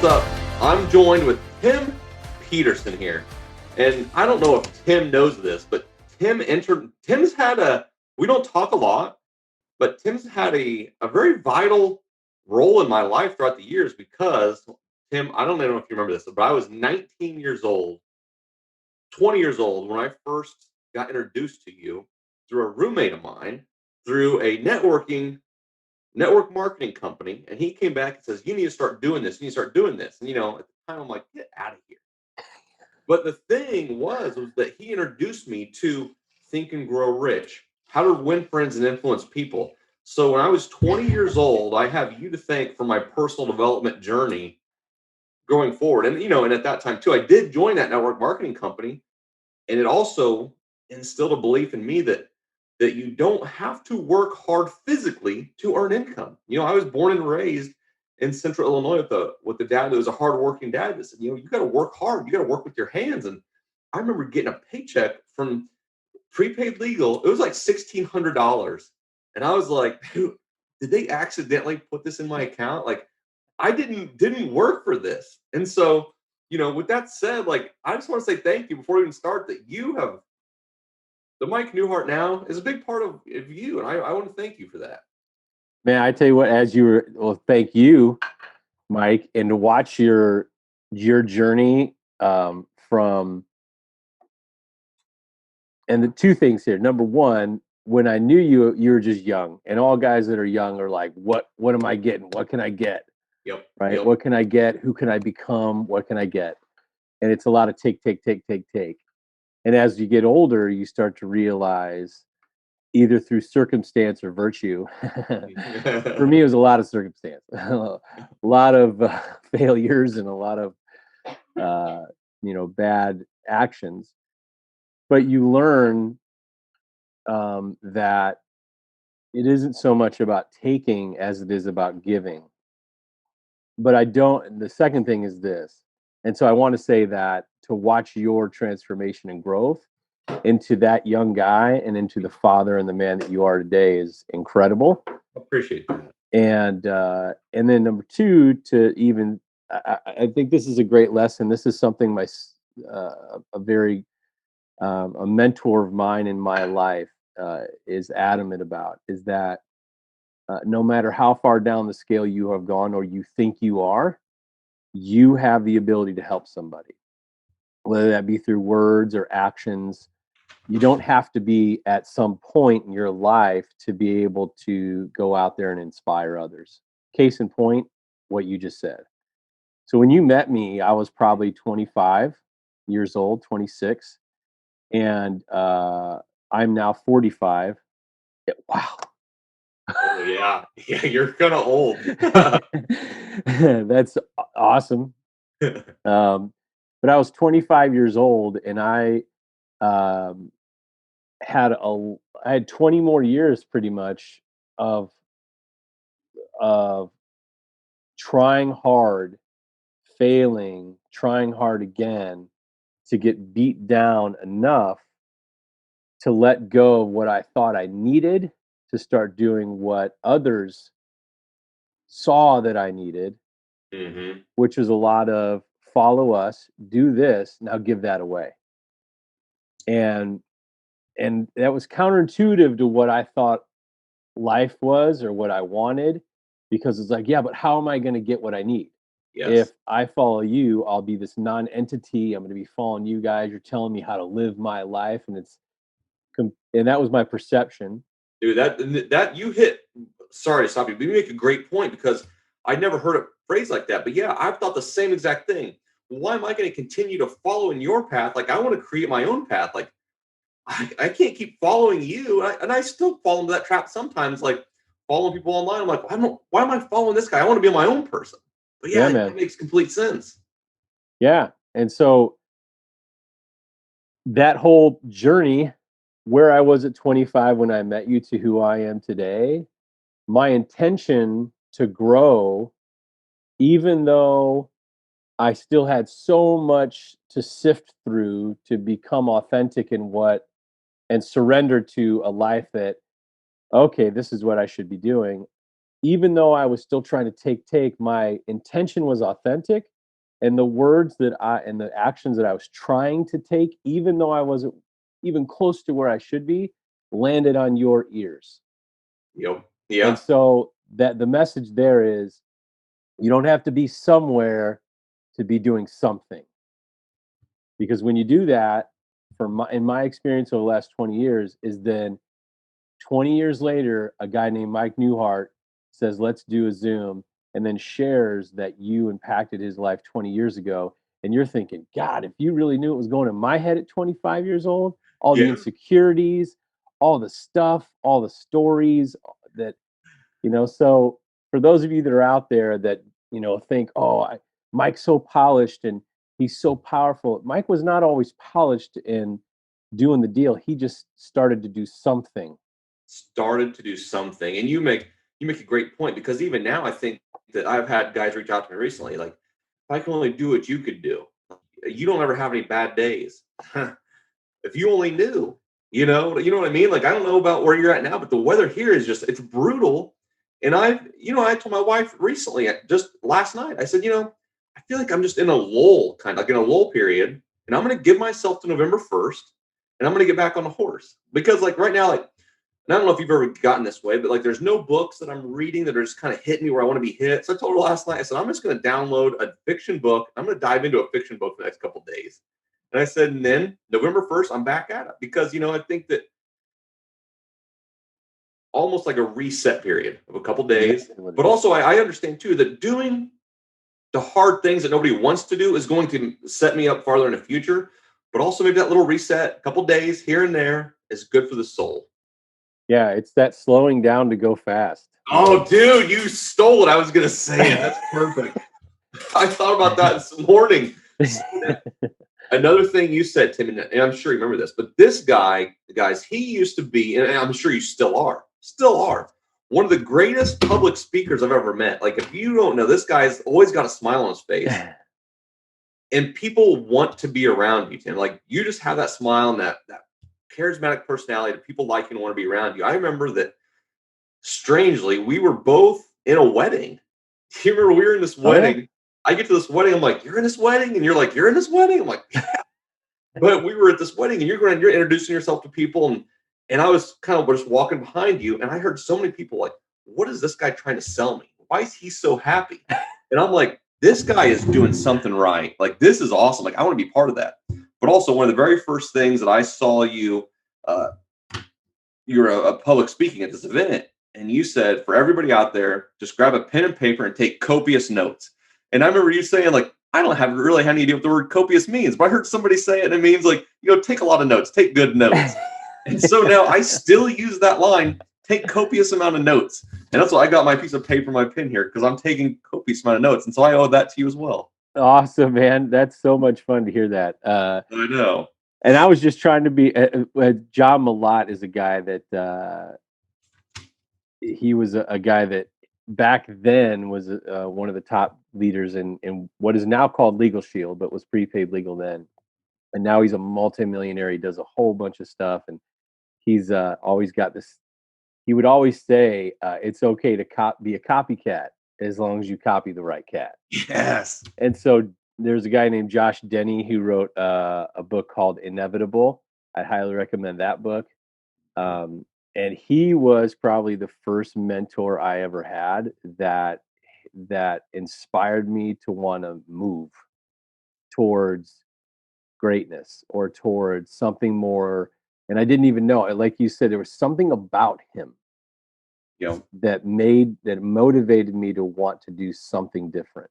what's up? I'm joined with Tim Petersen here. And I don't know if Tim knows this, but Tim's had we don't talk a lot, but Tim's had a very vital role in my life throughout the years because Tim, I don't know if you remember this, but I was 19 years old, 20 years old when I first got introduced to you through a roommate of mine, through a network marketing company, and he came back and says, "You need to start doing this. You need to start doing this." And at the time, I'm like, "Get out of here." But the thing was that he introduced me to Think and Grow Rich, how to win friends and influence people. So when I was 20 years old, I have you to thank for my personal development journey going forward. And at that time too, I did join that network marketing company, and it also instilled a belief in me that you don't have to work hard physically to earn income. I was born and raised in Central Illinois with a dad that was a hardworking dad that said, you got to work hard, you got to work with your hands. And I remember getting a paycheck from prepaid legal. It was like $1,600, and I was like, dude, did they accidentally put this in my account? Like, I didn't work for this. And so, with that said, like, I just want to say thank you before we even start that you have the Mike Newhart now is a big part of you, and I want to thank you for that. Man, I tell you what, thank you, Mike, and to watch your journey from, and the two things here. Number one, when I knew you, you were just young, and all guys that are young are like, what am I getting? What can I get? Yep. Right? Yep. What can I get? Who can I become? What can I get? And it's a lot of take. And as you get older, you start to realize, either through circumstance or virtue. For me, it was a lot of circumstance, a lot of failures, and a lot of bad actions. But you learn that it isn't so much about taking as it is about giving. But the second thing is this. And so I want to say that to watch your transformation and growth into that young guy and into the father and the man that you are today is incredible. Appreciate that. And then number two, I think this is a great lesson. This is something a mentor of mine in my life is adamant about, is that no matter how far down the scale you have gone or you think you are, you have the ability to help somebody, whether that be through words or actions. You don't have to be at some point in your life to be able to go out there and inspire others. Case in point, what you just said. So when you met me, I was probably 25 years old, 26, and I'm now 45. Wow. Oh, yeah. Yeah, you're kind of old. That's awesome. But I was 25 years old, and I had 20 more years pretty much of trying hard, failing, trying hard again, to get beat down enough to let go of what I thought I needed to start doing what others saw that I needed, which is a lot of follow us, do this, now give that away. And that was counterintuitive to what I thought life was or what I wanted, because it's like, yeah, but how am I going to get what I need? Yes. If I follow you, I'll be this non-entity. I'm going to be following you guys. You're telling me how to live my life, and and that was my perception. Dude, that you hit. Sorry to stop you, but you make a great point, because I never heard a phrase like that. But yeah, I've thought the same exact thing. Why am I going to continue to follow in your path? Like, I want to create my own path. Like, I can't keep following you. And I still fall into that trap sometimes, like following people online. I'm like, why am I following this guy? I want to be my own person. But yeah, man, that makes complete sense. Yeah. And so that whole journey, where I was at 25 when I met you to who I am today, my intention to grow, even though I still had so much to sift through to become authentic and surrender to a life that, okay, this is what I should be doing. Even though I was still trying to take, my intention was authentic, And the words that and the actions that I was trying to take, even though I wasn't even close to where I should be, landed on your ears. Yep. And Yeah. so that the message there is you don't have to be somewhere to be doing something. Because when you do that, in my experience over the last 20 years, is then 20 years later, a guy named Mike Newhart says, let's do a Zoom, and then shares that you impacted his life 20 years ago. And you're thinking, God, if you really knew what was going in my head at 25 years old, all the Yeah. insecurities, all the stuff, all the stories that, so for those of you that are out there that, think, oh, Mike's so polished and he's so powerful. Mike was not always polished in doing the deal. He just started to do something. Started to do something. And you make a great point, because even now I think that I've had guys reach out to me recently, like, if I can only do what you could do, you don't ever have any bad days. If you only knew, you know what I mean? Like, I don't know about where you're at now, but the weather here is just, it's brutal. And I told my wife recently, just last night, I said, I feel like I'm just in a lull, kind of like in a lull period. And I'm going to give myself to November 1st, and I'm going to get back on the horse, because like right now, like, and I don't know if you've ever gotten this way, but like there's no books that I'm reading that are just kind of hitting me where I want to be hit. So I told her last night, I said, I'm just going to download a fiction book. I'm going to dive into a fiction book for the next couple of days. And I said, and then November 1st, I'm back at it, because, I think that almost like a reset period of a couple of days. But also, I understand too that doing the hard things that nobody wants to do is going to set me up farther in the future. But also, maybe that little reset, a couple of days here and there, is good for the soul. Yeah, it's that slowing down to go fast. Oh, dude, you stole what I was going to say. That's perfect. I thought about that this morning. Another thing you said, Tim, and I'm sure you remember this, but this guy, guys, he used to be, and I'm sure you still are, one of the greatest public speakers I've ever met. Like, if you don't know, this guy's always got a smile on his face, and people want to be around you, Tim. Like, you just have that smile and that charismatic personality that people like you and want to be around you. I remember that, strangely, we were both in a wedding. Do you remember we were in this wedding? Yeah. I get to this wedding, I'm like, you're in this wedding? And you're like, you're in this wedding? I'm like, yeah. But we were at this wedding, and you're introducing yourself to people, and I was kind of just walking behind you, and I heard so many people like, what is this guy trying to sell me? Why is he so happy? And I'm like, this guy is doing something right. Like, this is awesome. Like, I want to be part of that. But also, one of the very first things that I saw you, you're a public speaking at this event, and you said, for everybody out there, just grab a pen and paper and take copious notes. And I remember you saying, like, I don't have really any idea what the word copious means, but I heard somebody say it, and it means like, take a lot of notes, take good notes. And so now I still use that line, take copious amount of notes. And that's why I got my piece of paper, my pen here, because I'm taking copious amount of notes. And so I owe that to you as well. Awesome, man. That's so much fun to hear that. I know. And I was just trying to be, John Malott is a guy that, he was a guy that back then was one of the top leaders in what is now called Legal Shield, but was prepaid legal then. And now he's a multimillionaire. He does a whole bunch of stuff, and he's always got this. He would always say, "It's okay to be a copycat as long as you copy the right cat." Yes. And so there's a guy named Josh Denny who wrote a book called Inevitable. I highly recommend that book. And he was probably the first mentor I ever had that inspired me to want to move towards greatness or towards something more. And I didn't even know it. Like you said, there was something about him that motivated me to want to do something different,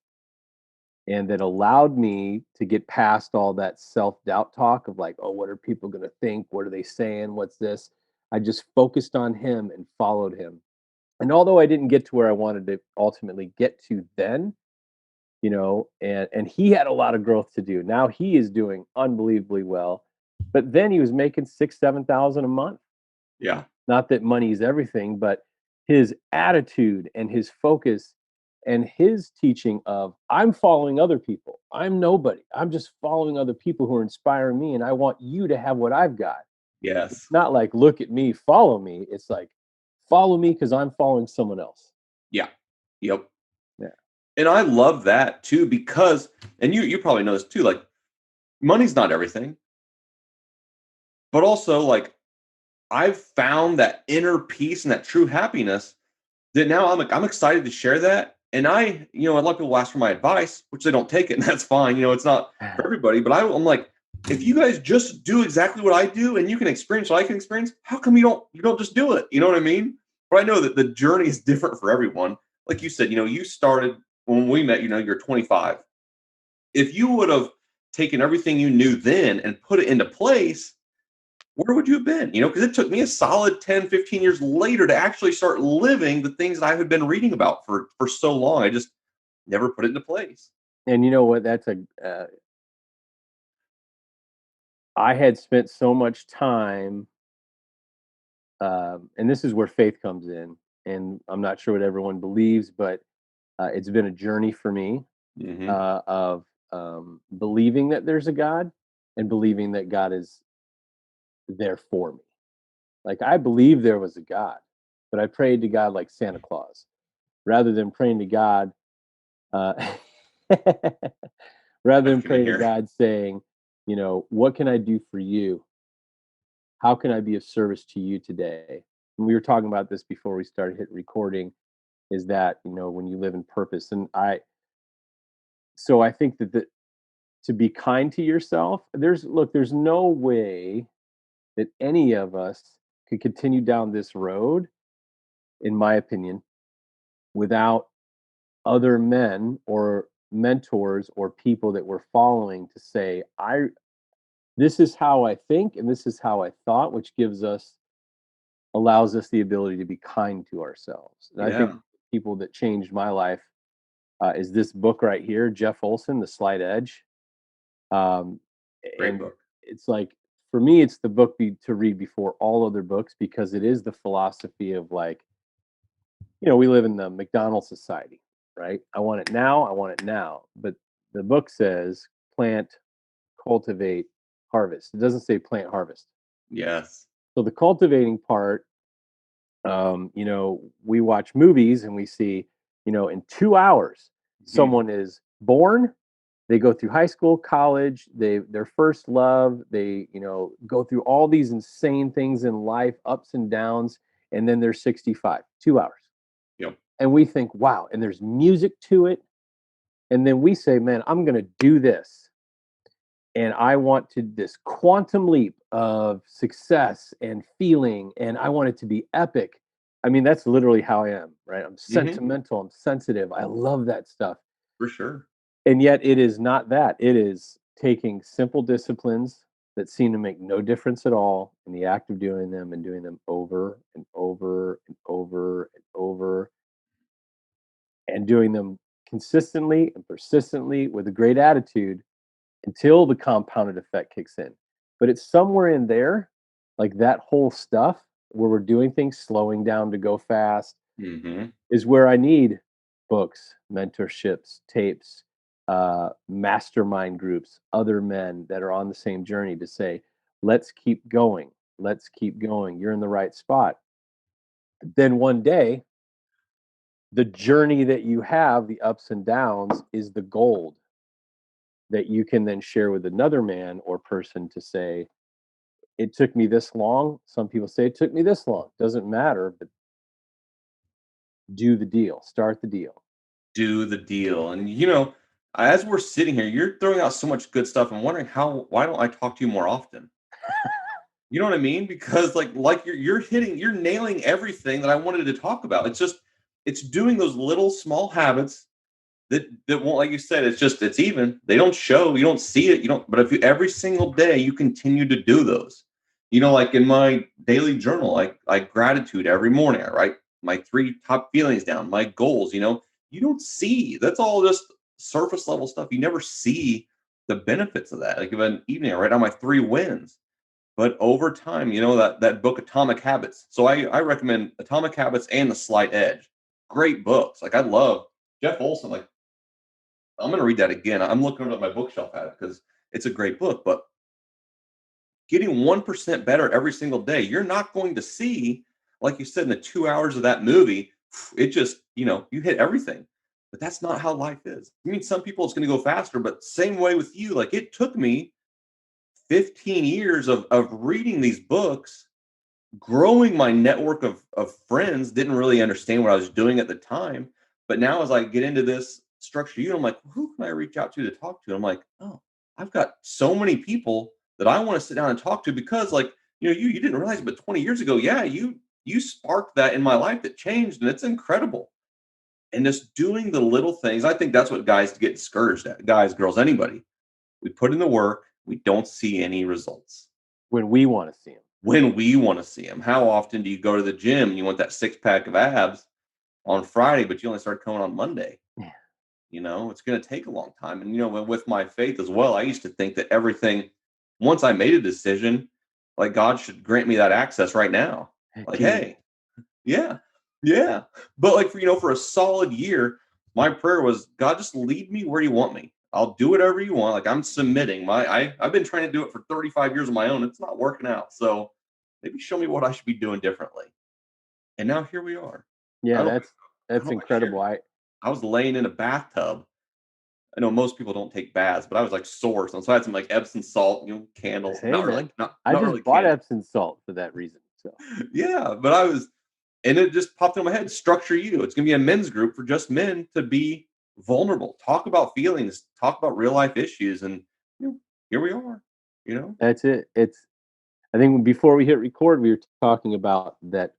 and that allowed me to get past all that self-doubt talk of like, oh, what are people going to think? What are they saying? What's this? I just focused on him and followed him. And although I didn't get to where I wanted to ultimately get to then, and he had a lot of growth to do. Now he is doing unbelievably well. But then he was making 6,000-7,000 a month. Yeah. Not that money is everything, but his attitude and his focus and his teaching of, I'm following other people. I'm nobody. I'm just following other people who are inspiring me, and I want you to have what I've got. Yes. It's not like, look at me, follow me. It's like, follow me because I'm following someone else. Yeah. Yep. Yeah. And I love that too because, and you probably know this too, like money's not everything, but also like I've found that inner peace and that true happiness that now I'm excited to share that. And a lot of people ask for my advice, which they don't take it, and that's fine. It's not for everybody, but I'm like, if you guys just do exactly what I do and you can experience what I can experience, how come you don't just do it? You know what I mean? But I know that the journey is different for everyone. Like you said, you started when we met, you're 25. If you would have taken everything you knew then and put it into place, where would you have been? Because it took me a solid 10, 15 years later to actually start living the things that I had been reading about for so long. I just never put it into place. And you know what? I had spent so much time, and this is where faith comes in. And I'm not sure what everyone believes, but it's been a journey for me Hmm. of believing that there's a God and believing that God is there for me. Like I believe there was a God, but I prayed to God like Santa Claus rather than praying to God. Uh, rather I've than been praying to here. God saying, what can I do for you? How can I be of service to you today? And we were talking about this before we started hit recording, is that, when you live in purpose. And so I think that to be kind to yourself, there's no way that any of us could continue down this road, in my opinion, without other men or mentors or people that we're following to say, this is how I think and this is how I thought, which allows us the ability to be kind to ourselves. And I think Yeah. people that changed my life is this book right here, Jeff Olson, The Slight Edge. Um, Great and book. it's like, for me, it's the book to read before all other books because it is the philosophy of like, we live in the McDonald's society, right? I want it now. I want it now. But the book says plant, cultivate, harvest. It doesn't say plant, harvest. Yes. So the cultivating part, we watch movies and we see, in 2 hours, Mhm. someone is born, they go through high school, college, their first love, they, go through all these insane things in life, ups and downs, and then they're 65, 2 hours. Yep. And we think, wow, and there's music to it. And then we say, man, I'm going to do this. And I want to this quantum leap of success and feeling, and I want it to be epic. I mean, that's literally how I am, right? I'm Hmm. sentimental, I'm sensitive. I love that stuff. For sure. And yet it is not that. It is taking simple disciplines that seem to make no difference at all in the act of doing them and doing them over and over and over and over and doing them consistently and persistently with a great attitude until the compounded effect kicks in. But it's somewhere in there, like that whole stuff where we're doing things, slowing down to go fast, Hmm. is where I need books, mentorships, tapes, mastermind groups, other men that are on the same journey to say, let's keep going. Let's keep going. You're in the right spot. Then one day, the journey that you have, the ups and downs, is the gold that you can then share with another man or person to say, it took me this long. Some people say it took me this long. Doesn't matter, but do the deal, start the deal. Do the deal. And as we're sitting here, you're throwing out so much good stuff. I'm wondering why don't I talk to you more often? You know what I mean? Because like you're nailing everything that I wanted to talk about. It's doing those little small habits that won't, like you said, it's even. They don't show, you don't see it, you don't, but if you every single day you continue to do those. Like in my daily journal, like gratitude every morning. I write my three top feelings down, my goals, you don't see. That's all just surface level stuff. You never see the benefits of that. Like if an evening, I write down my three wins. But over time, that book Atomic Habits. So I recommend Atomic Habits and The Slight Edge. Great books. Like I love Jeff Olson. Like I'm going to read that again. I'm looking at my bookshelf at it because it's a great book. But getting 1% better every single day, you're not going to see, like you said, in the 2 hours of that movie, it just, you hit everything. but that's not how life is. I mean, some people it's going to go faster, but same way with you. Like it took me 15 years of reading these books, growing my network of friends, didn't really understand what I was doing at the time. But now as I get into this structure, I'm like, who can I reach out to talk to? I'm like, oh, I've got so many people that I want to sit down and talk to because like, you didn't realize, but 20 years ago, yeah, you sparked that in my life that changed, and it's incredible. And just doing the little things, I think that's what guys get discouraged at. Guys, girls, anybody. We put in the work, we don't see any results when we want to see them. when we want to see them. How often do you go to the gym and you want that six pack of abs on Friday, but you only start coming on Monday? Yeah. It's going to take a long time. And, with my faith as well, I used to think that everything, once I made a decision, like God should grant me that access right now. Like, Gee, hey, yeah, yeah. But like, for a solid year, my prayer was, God, just lead me where you want me. I'll do whatever you want. Like I'm submitting. I've been trying to do it for 35 years on my own. It's not working out. So maybe show me what I should be doing differently. And now here we are. I yeah, don't know. I don't that's know if I shared. incredible. I was laying in a bathtub. I know most people don't take baths, but I was like sore. So I had some like Epsom salt, candles. Hey Not really, man, I not just really bought candles. Epsom salt for that reason. So Yeah, but and it just popped in my head. Structure You. It's gonna be a men's group for just men to be vulnerable, talk about feelings, talk about real life issues, and here we are. You know, that's it. It's I think before we hit record, we were talking about that.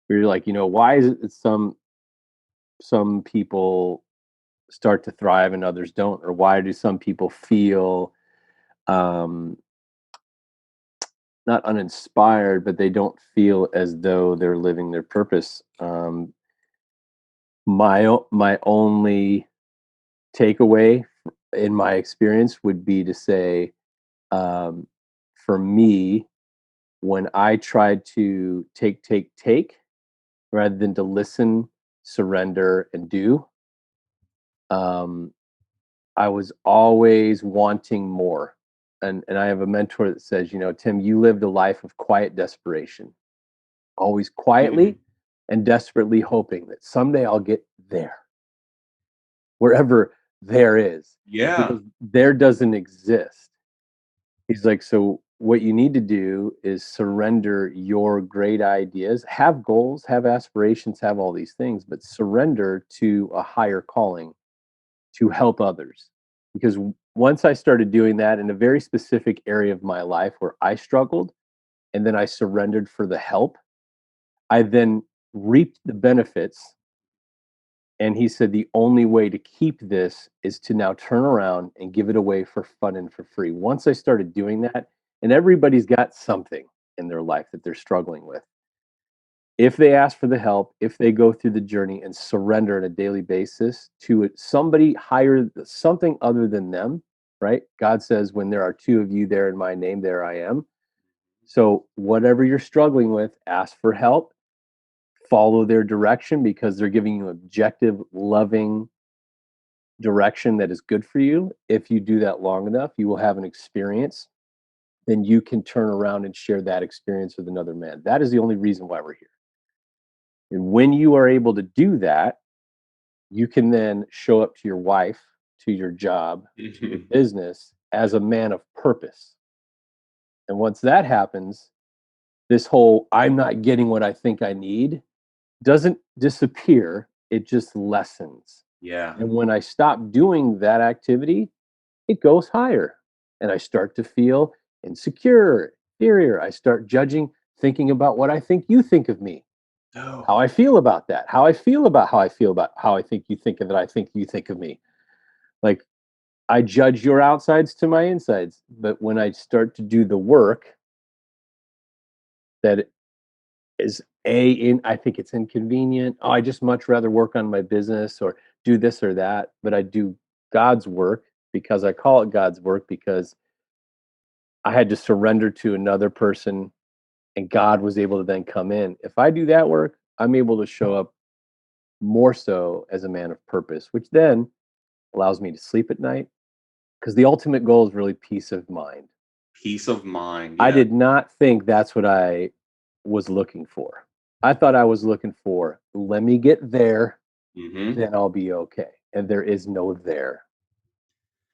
We were like, why is it that some people start to thrive and others don't, or why do some people feel um, not uninspired, but they don't feel as though they're living their purpose? My only takeaway in my experience would be to say, um, for me, when I tried to take rather than to listen, surrender, and do, um, I was always wanting more. And I have a mentor that says, Tim, you lived a life of quiet desperation, always Mhm. quietly and desperately hoping that someday I'll get there, wherever there is, Yeah. because there doesn't exist. He's like, so what you need to do is surrender your great ideas, have goals, have aspirations, have all these things, but surrender to a higher calling to help others. Because once I started doing that in a very specific area of my life where I struggled, and then I surrendered for the help, I then reaped the benefits. And he said, the only way to keep this is to now turn around and give it away for fun and for free. Once I started doing that, and everybody's got something in their life that they're struggling with. If they ask for the help, if they go through the journey and surrender on a daily basis to somebody higher, something other than them, right? God says, when there are two of you there in my name, there I am. So, whatever you're struggling with, ask for help, follow their direction because they're giving you objective, loving direction that is good for you. If you do that long enough, you will have an experience. Then you can turn around and share that experience with another man. That is the only reason why we're here. And when you are able to do that, you can then show up to your wife, to your job, to your Mhm. business as a man of purpose. And once that happens, this whole I'm not getting what I think I need doesn't disappear, it just lessens. Yeah. And when I stop doing that activity, it goes higher. And I start to feel insecure, inferior. I start judging, thinking about what I think you think of me, how Oh, I feel about that, how I feel about how I feel about how I think you think of that I think you think of me. Like I judge your outsides to my insides. But when I start to do the work that is I think it's inconvenient. Oh, I just much rather work on my business or do this or that. But I do God's work because I call it God's work because I had to surrender to another person and God was able to then come in. If I do that work, I'm able to show up more so as a man of purpose, which then allows me to sleep at night because the ultimate goal is really peace of mind. peace of mind. I Yeah. did not think that's what I was looking for. I thought I was looking for, let me get there. Hmm. then I'll be okay. And there is no there.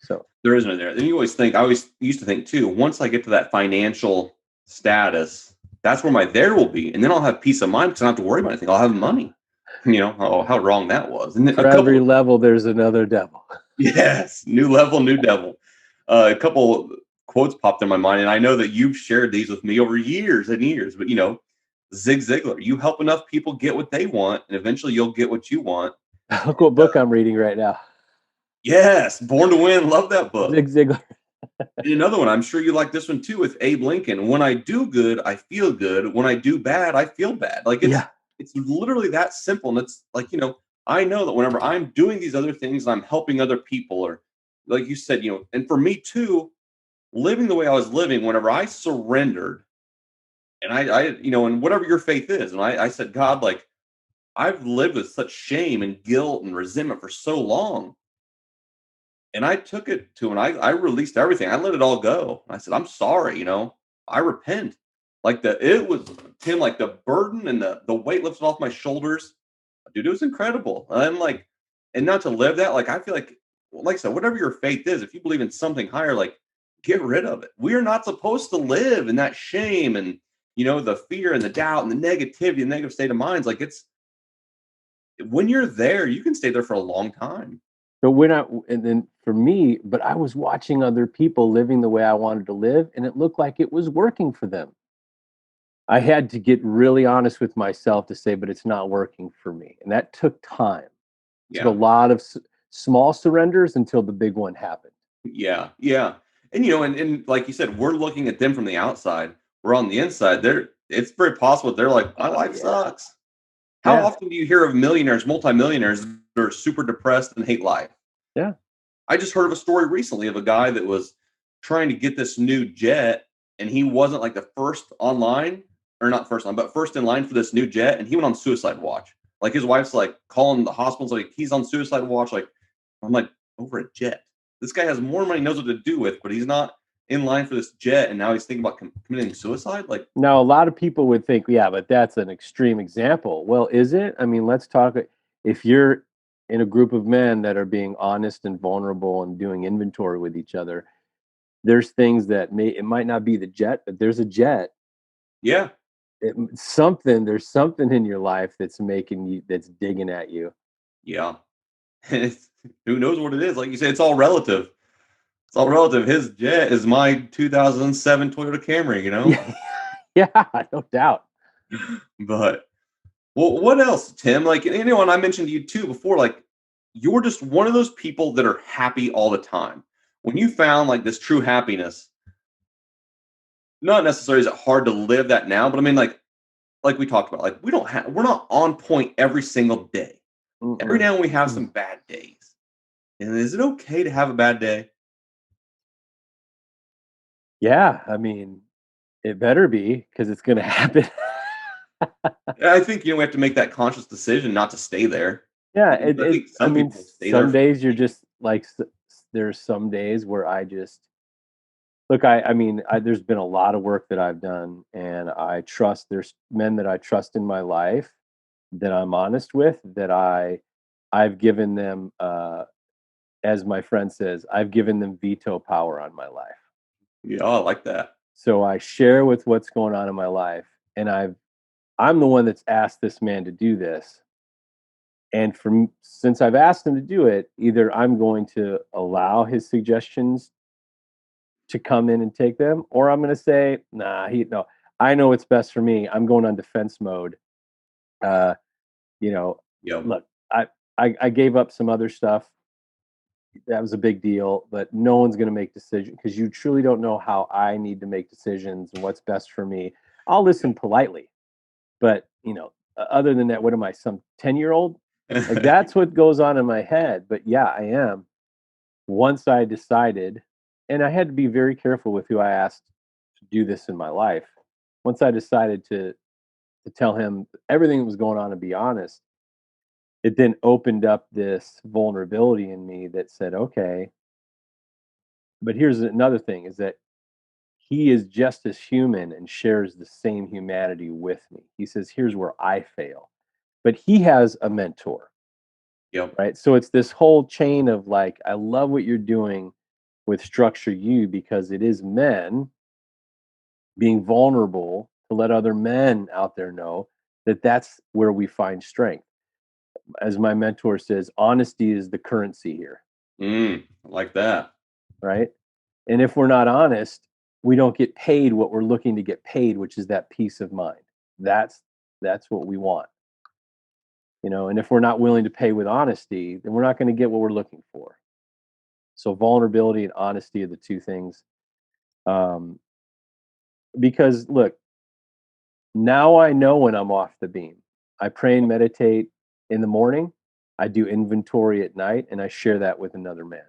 So There is no there. And you always think, I always used to think too, once I get to that financial status, that's where my there will be. And then I'll have peace of mind because I don't have to worry about anything. I'll have money. How wrong that was. And then for every level, there's another devil. yes, new level, new devil. A couple quotes popped in my mind, and I know that you've shared these with me over years and years. But Zig Ziglar, you help enough people get what they want, and eventually you'll get what you want. Look what book I'm reading right now. Yes, Born to Win. Love that book. Zig Ziglar. And another one, I'm sure you like this one too, with Abe Lincoln. When I do good, I feel good. When I do bad, I feel bad. Like Yeah. it's literally that simple. And it's like, I know that whenever I'm doing these other things, I'm helping other people, or like you said, and for me too, living the way I was living, whenever I surrendered, and and whatever your faith is, and I said, God, like I've lived with such shame and guilt and resentment for so long. And I took it to and I released everything. I let it all go. I said, I'm sorry, I repent. Like it was Tim, like the burden and the weight lifted off my shoulders. Dude, it was incredible. And I'm like, and not to live that, like I feel like, well, like I said, whatever your faith is, if you believe in something higher, like get rid of it. We are not supposed to live in that shame and the fear and the doubt and the negativity and negative state of minds. Like it's when you're there, you can stay there for a long time. But and then for me, but I was watching other people living the way I wanted to live, and it looked like it was working for them. I had to get really honest with myself to say, but it's not working for me. And that took time. It took a Yeah. lot of small surrenders until the big one happened. Yeah, yeah. And and like you said, we're looking at them from the outside. We're on the inside. It's very possible they're like, my life Yeah. sucks. How Yeah. often do you hear of millionaires, multimillionaires that are super depressed and hate life? Yeah. I just heard of a story recently of a guy that was trying to get this new jet, and he wasn't like the first online, or not first on, but first in line for this new jet, and he went on suicide watch. Like his wife's like calling the hospitals, like he's on suicide watch. Like I'm like, over a jet. This guy has more money, knows what to do with, but he's not in line for this jet, and now he's thinking about committing suicide. Like, Now, a lot of people would think, yeah, but that's an extreme example. Well, is it? I mean, let's talk. If you're in a group of men that are being honest and vulnerable and doing inventory with each other, there's things that it might not be the jet, but there's a jet. yeah, There's something in your life that's making you, that's digging at you. yeah. Who knows what it is? Like you said, it's all relative. It's all relative. His jet is my 2007 Toyota Camry, Yeah, yeah, no doubt. But well, what else, Tim? Like, I mentioned to you too before, like, you're just one of those people that are happy all the time. When you found like this true happiness, not necessarily is it hard to live that now, but I mean, like we talked about, like we're not on point every single day. Every Mm-mm. now and we have Mm. some bad days. And is it okay to have a bad day? Yeah, I mean, it better be because it's going to happen. I think we have to make that conscious decision not to stay there. Yeah, Because I think I some mean, people stay there some for days you're years. just like, there's some days where I just look. I mean, there's been a lot of work that I've done, and there's men that I trust in my life that I'm honest with, that I've given them, as my friend says, I've given them veto power on my life. Yeah, I like that. So I share with what's going on in my life, and I'm the one that's asked this man to do this. And since I've asked him to do it, either I'm going to allow his suggestions to come in and take them, or I'm going to say, nah, no, I know what's best for me. I'm going on defense mode. Uh, you know, Yep. look, I gave up some other stuff. That was a big deal, but no one's going to make decisions because you truly don't know how I need to make decisions and what's best for me. I'll listen politely, but other than that, what am I, some 10-year-old? Like that's what goes on in my head. But yeah, I am. Once I decided, and I had to be very careful with who I asked to do this in my life. Once I decided to tell him everything that was going on and be honest, it then opened up this vulnerability in me that said, okay, but here's another thing is that he is just as human and shares the same humanity with me. He says, here's where I fail. But he has a mentor. Yep. right? So it's this whole chain of like, I love what you're doing with Structure You because it is men being vulnerable to let other men out there know that that's where we find strength. As my mentor says, honesty is the currency here, I like that. right? And if we're not honest, we don't get paid what we're looking to get paid, which is that peace of mind. That's that's what we want, you know. And if we're not willing to pay with honesty, then we're not going to get what we're looking for. So vulnerability and honesty are the two things. Um, because look, now I know when I'm off the beam. I pray and meditate in the morning. I do inventory at night, and I share that with another man.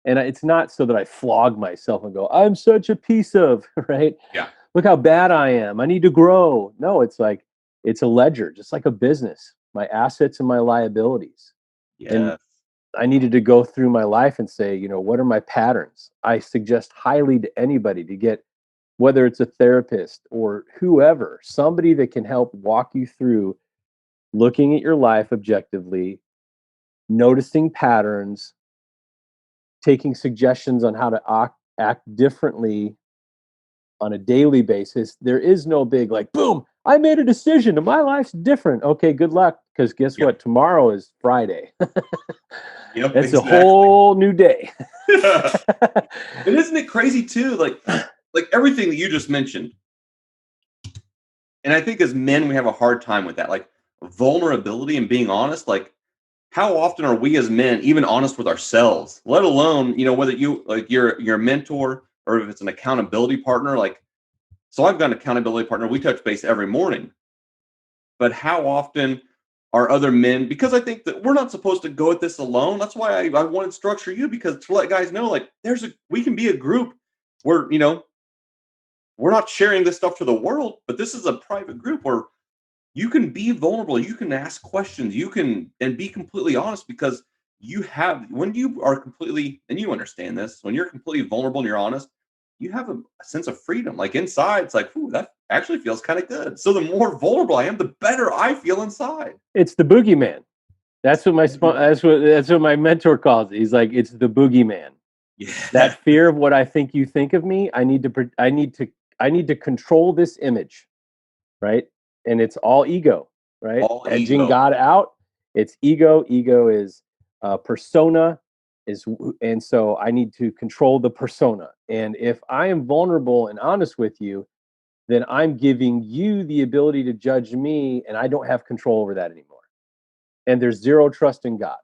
And it's not so that I flog myself and go, I'm such a piece of, right? Yeah. Look how bad I am. I need to grow. No, it's like, it's a ledger, just like a business, my assets and my liabilities. And Yes. I needed to go through my life and say, you know, what are my patterns? I suggest highly to anybody to get, whether it's a therapist or whoever, somebody that can help walk you through looking at your life objectively, noticing patterns, taking suggestions on how to act differently on a daily basis. There is no big like, boom, I made a decision and my life's different. Okay, good luck. Because guess Yep. what? Tomorrow is Friday. Yep. It's a Exactly. whole new day. And isn't it crazy too? Like everything that you just mentioned. And I think as men, we have a hard time with that. Like vulnerability and being honest. Like, how often are we as men even honest with ourselves? Let alone, whether you like your mentor or if it's an accountability partner. Like, so I've got an accountability partner. We touch base every morning. But how often are other men? Because I think that we're not supposed to go at this alone. That's why I wanted Structure You, because to let guys know, like, we can be a group where we're not sharing this stuff to the world, but this is a private group where you can be vulnerable, you can ask questions, you can and be completely honest, because when you are completely, and you understand this, when you're completely vulnerable and you're honest, you have a sense of freedom. Like inside, it's like, ooh, that actually feels kind of good. So the more vulnerable I am, the better I feel inside. It's the boogeyman. That's what my mentor calls it. He's like, it's the boogeyman. Yeah. That fear of what I think you think of me. I need to control this image, right? And it's all ego, right? All Edging ego. God out. It's ego. Ego is persona and so I need to control the persona. And if I am vulnerable and honest with you, then I'm giving you the ability to judge me, and I don't have control over that anymore. And there's zero trust in God.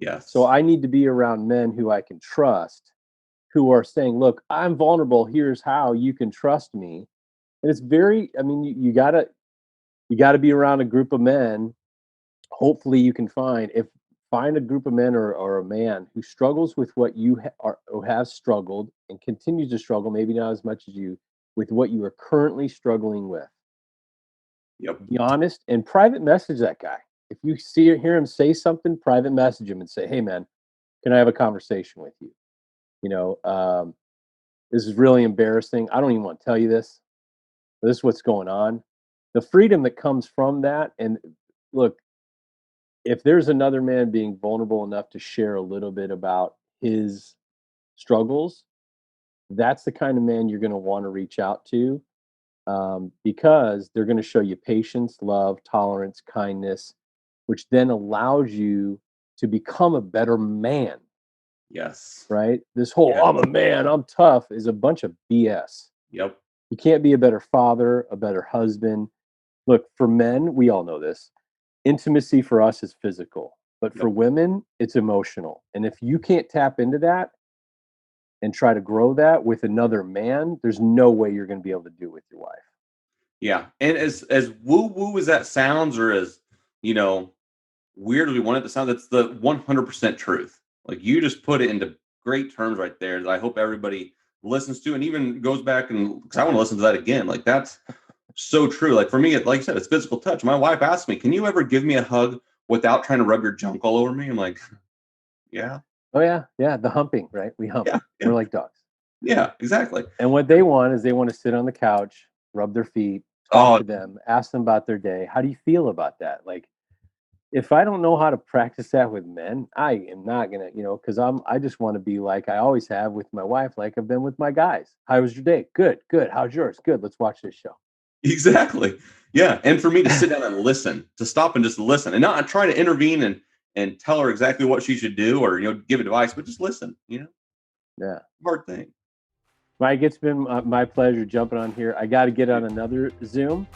So Yes. I need to be around men who I can trust, who are saying, look, I'm vulnerable. Here's how you can trust me. And it's very, I mean, you gotta be around a group of men. Hopefully you can find a group of men or a man who struggles with what you are or has struggled and continues to struggle, maybe not as much as you, with what you are currently struggling with. Yep. Be honest and private message that guy. If you see or hear him say something, private message him and say, hey man, can I have a conversation with you? You know, this is really embarrassing. I don't even want to tell you this. But this is what's going on. The freedom that comes from that. And look, if there's another man being vulnerable enough to share a little bit about his struggles, that's the kind of man you're going to want to reach out to, because they're going to show you patience, love, tolerance, kindness, which then allows you to become a better man, Yes. right? This whole Yeah. I'm a man, I'm tough is a bunch of BS. Yep. You can't be a better father, a better husband. Look, for men, we all know this. Intimacy for us is physical, but for Yep. women, it's emotional. And if you can't tap into that and try to grow that with another man, there's no way you're going to be able to do it with your wife. Yeah. And as woo woo as that sounds, or as you know, weird as we want it to sound, that's the 100% truth. Like you just put it into great terms right there that I hope everybody listens to and even goes back, and because I want to listen to that again. Like that's so true. Like for me, like you said, it's physical touch. My wife asked me, "Can you ever give me a hug without trying to rub your junk all over me?" I'm like, "Yeah, Oh yeah, yeah, the humping, right? We hump. yeah, yeah, We're like dogs. yeah, exactly." And what they want is they want to sit on the couch, rub their feet, talk Oh, to them, ask them about their day. How do you feel about that? Like, if I don't know how to practice that with men, I am not gonna, because I just want to be like I always have with my wife, like I've been with my guys. How was your day? Good, good. How's yours? Good. Let's watch this show. Exactly. Yeah. And for me to sit down and listen, to stop and just listen and not try to intervene and tell her exactly what she should do or give advice, but just listen, Yeah. hard thing. Mike, it's been my pleasure jumping on here. I got to get on another Zoom.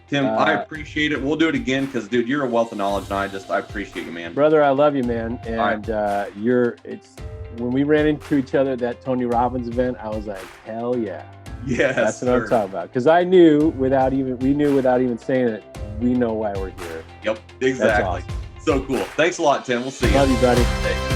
Tim, I appreciate it. We'll do it again because, dude, you're a wealth of knowledge, and I appreciate you, man. Brother, I love you, man. And right. When we ran into each other at that Tony Robbins event, I was like, hell yeah. Yes, that's what I'm talking about. Because we knew without even saying it, we know why we're here. Yep, exactly. That's awesome. So cool. Thanks a lot, Tim. We'll see you. Love you, buddy. Hey.